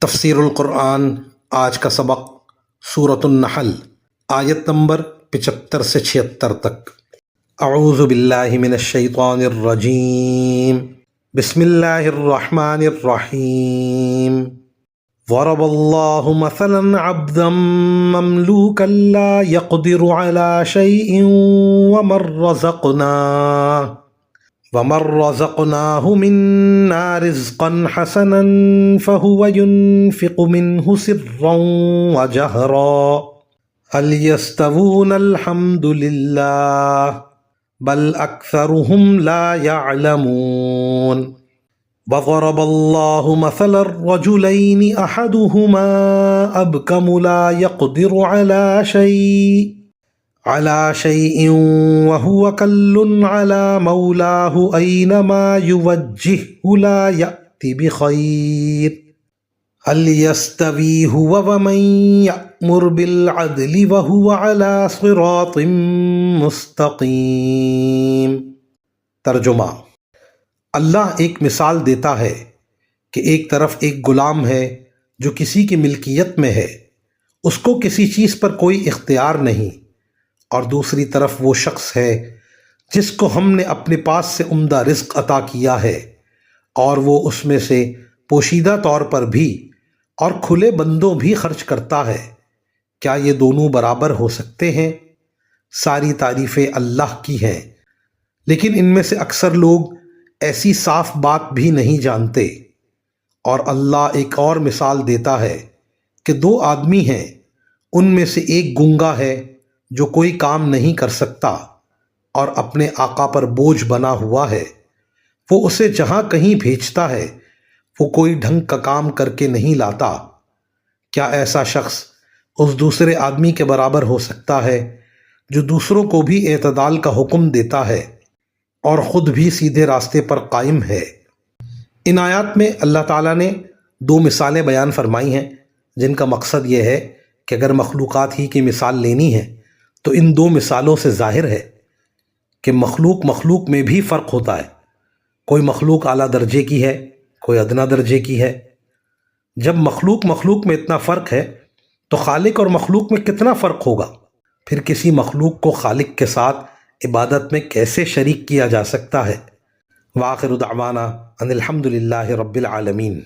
تفسیر القرآن آج کا سبق سورۃ النحل آیت نمبر 75 سے 76 تک۔ اعوذ باللہ من الشیطان الرجیم، بسم اللہ الرحمن الرحیم۔ ضرب اللہ مثلا عبدا مملوکا لا يقدر على شيء ومن رزقناه منا رزقا حسنا فهو ينفق منه سرا وجهرا هل يستوون الحمد لله بل أكثرهم لا يعلمون۔ وضرب الله مثلا الرجلين أحدهما أبكم لا يقدر على شيء وهو كل على مولاه أينما يوجهه لا يأتي بخير هل يستوي هو ومن يأمر بالعدل وهو على صراط مستقيم۔ ترجمہ: اللہ ایک مثال دیتا ہے کہ ایک طرف ایک غلام ہے جو کسی کی ملکیت میں ہے، اس کو کسی چیز پر کوئی اختیار نہیں، اور دوسری طرف وہ شخص ہے جس کو ہم نے اپنے پاس سے عمدہ رزق عطا کیا ہے، اور وہ اس میں سے پوشیدہ طور پر بھی اور کھلے بندوں بھی خرچ کرتا ہے۔ کیا یہ دونوں برابر ہو سکتے ہیں؟ ساری تعریفیں اللہ کی ہیں، لیکن ان میں سے اکثر لوگ ایسی صاف بات بھی نہیں جانتے۔ اور اللہ ایک اور مثال دیتا ہے کہ دو آدمی ہیں، ان میں سے ایک گونگا ہے جو کوئی کام نہیں کر سکتا اور اپنے آقا پر بوجھ بنا ہوا ہے، وہ اسے جہاں کہیں بھیجتا ہے وہ کوئی ڈھنگ کا کام کر کے نہیں لاتا۔ کیا ایسا شخص اس دوسرے آدمی کے برابر ہو سکتا ہے جو دوسروں کو بھی اعتدال کا حکم دیتا ہے اور خود بھی سیدھے راستے پر قائم ہے؟ ان آیات میں اللہ تعالیٰ نے دو مثالیں بیان فرمائی ہیں جن کا مقصد یہ ہے کہ اگر مخلوقات ہی کی مثال لینی ہے تو ان دو مثالوں سے ظاہر ہے کہ مخلوق میں بھی فرق ہوتا ہے۔ کوئی مخلوق اعلیٰ درجے کی ہے، کوئی ادنا درجے کی ہے۔ جب مخلوق میں اتنا فرق ہے تو خالق اور مخلوق میں کتنا فرق ہوگا؟ پھر کسی مخلوق کو خالق کے ساتھ عبادت میں کیسے شریک کیا جا سکتا ہے؟ وآخر دعوانا ان الحمد للہ رب العالمین۔